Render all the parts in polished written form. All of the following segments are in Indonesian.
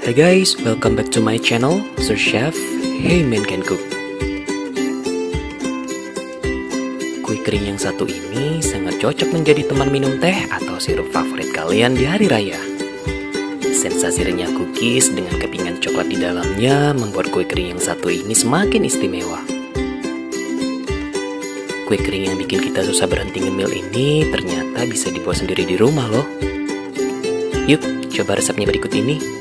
Hey guys, welcome back to my channel, Sir Chef. Hey man can cook. Kue kering yang satu ini sangat cocok menjadi teman minum teh atau sirup favorit kalian di hari raya. Sensasi renyah cookies dengan kepingan coklat di dalamnya membuat kue kering yang satu ini semakin istimewa. Kue kering yang bikin kita susah berhenti ngemil ini ternyata bisa dibuat sendiri di rumah loh. Yuk, coba resepnya berikut ini.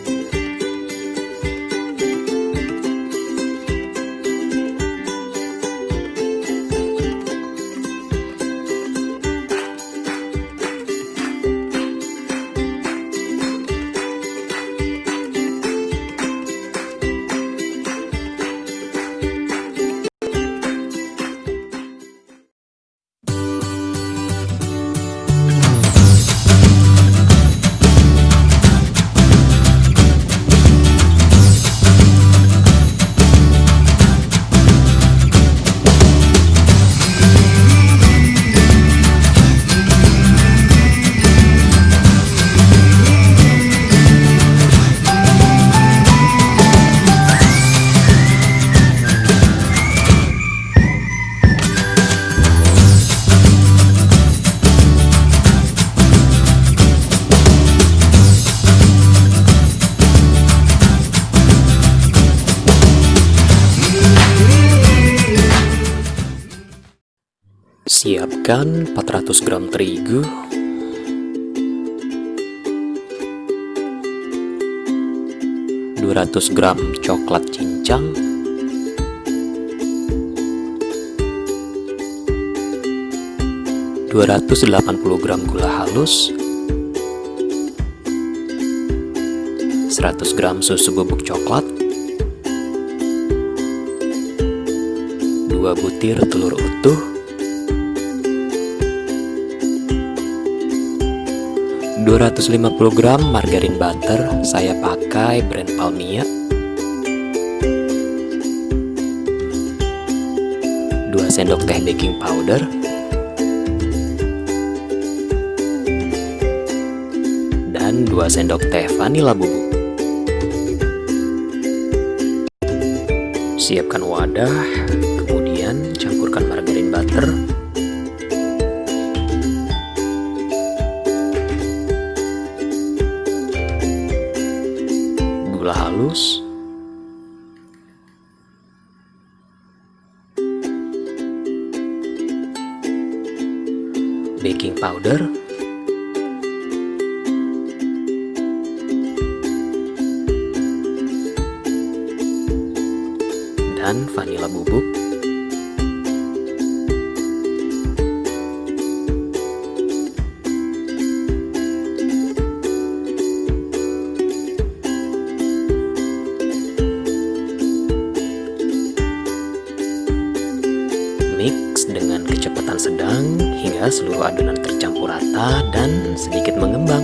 Siapkan 400 gram terigu, 200 gram coklat cincang, 280 gram gula halus, 100 gram susu bubuk coklat, 2 butir telur utuh, 250 gram margarine-butter, saya pakai brand Palmia, 2 sendok teh baking powder, dan 2 sendok teh vanila bubuk. Siapkan wadah, kemudian campurkan margarine-butter, gula halus, baking powder, dan vanila bubuk. Mix dengan kecepatan sedang hingga seluruh adonan tercampur rata dan sedikit mengembang.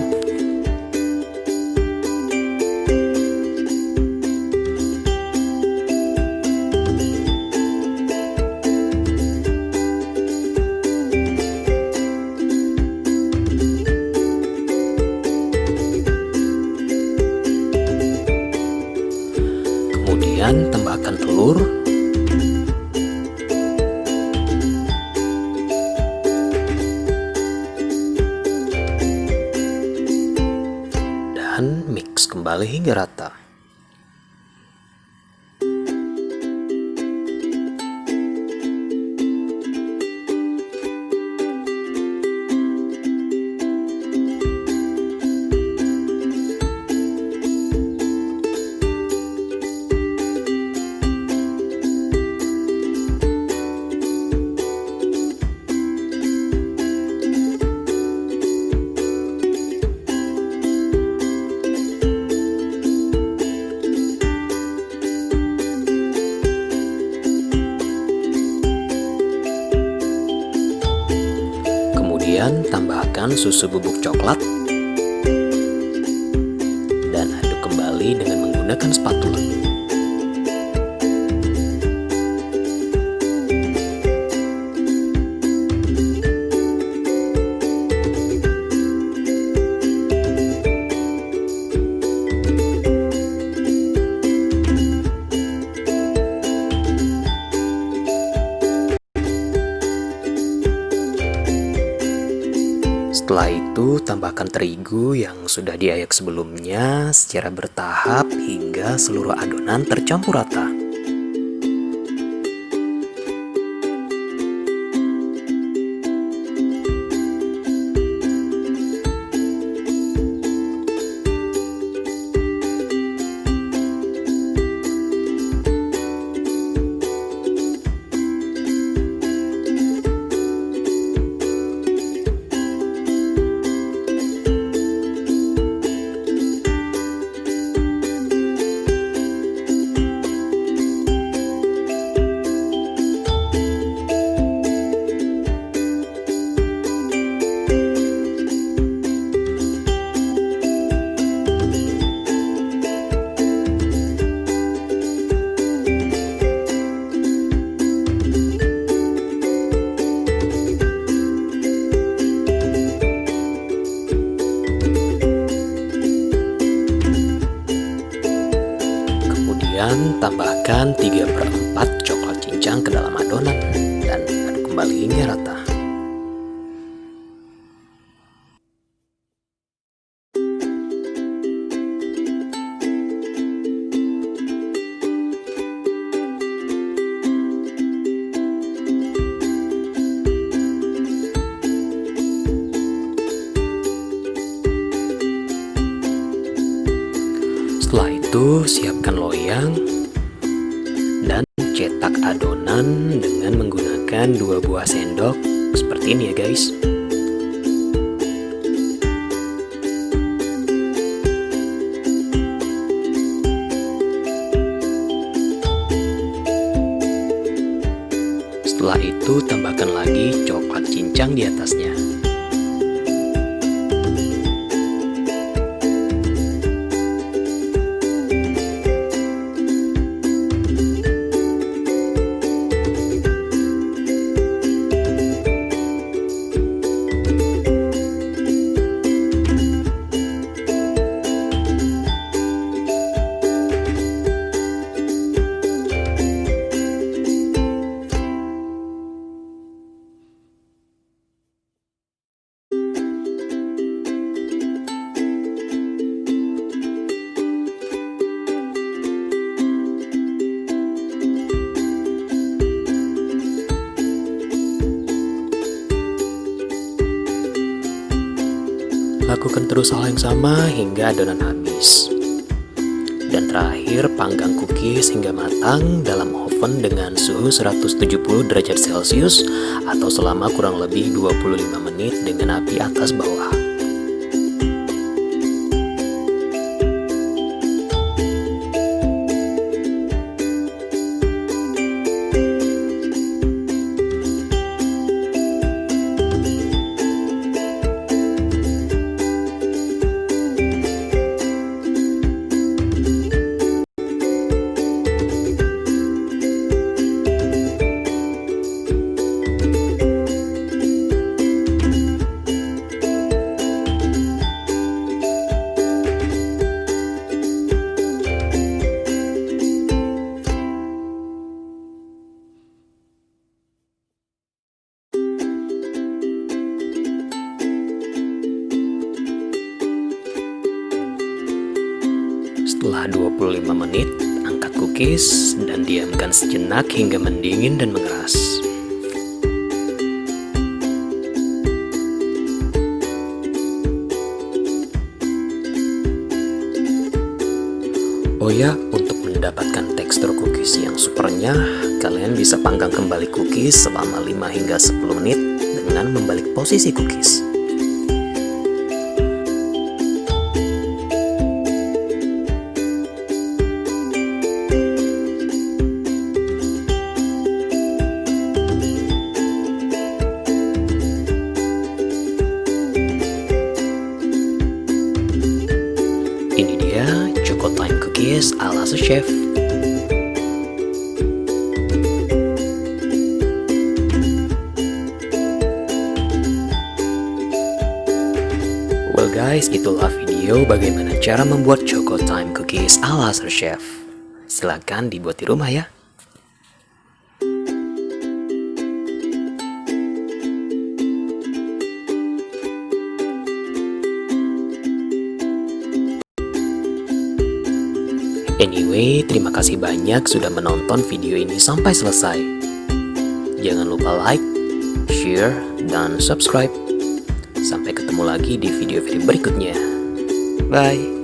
Kemudian tambahkan telur, dan mix kembali hingga rata. Kemudian tambahkan susu bubuk coklat dan aduk kembali dengan menggunakan spatula. Setelah itu, tambahkan terigu yang sudah diayak sebelumnya secara bertahap hingga seluruh adonan tercampur rata. Kemudian tambahkan 3/4 coklat cincang ke dalam adonan dan aduk kembali hingga rata. Setelah itu, siapkan loyang dan cetak adonan dengan menggunakan 2 buah sendok seperti ini ya guys. Setelah itu, tambahkan lagi coklat cincang di atasnya. Lakukan terus hal yang sama hingga adonan habis. Dan terakhir, panggang cookies hingga matang dalam oven dengan suhu 170 derajat Celcius atau selama kurang lebih 25 menit dengan api atas bawah. Setelah 25 menit, angkat cookies dan diamkan sejenak hingga mendingin dan mengeras. Oh ya, untuk mendapatkan tekstur cookies yang super renyah, kalian bisa panggang kembali cookies selama 5 hingga 10 menit dengan membalik posisi cookies. Ini dia Choco-Time cookies ala chef. Well guys, itulah video bagaimana cara membuat Choco-Time cookies ala chef. Silahkan dibuat di rumah ya. Anyway, terima kasih banyak sudah menonton video ini sampai selesai. Jangan lupa like, share, dan subscribe. Sampai ketemu lagi di video-video berikutnya. Bye.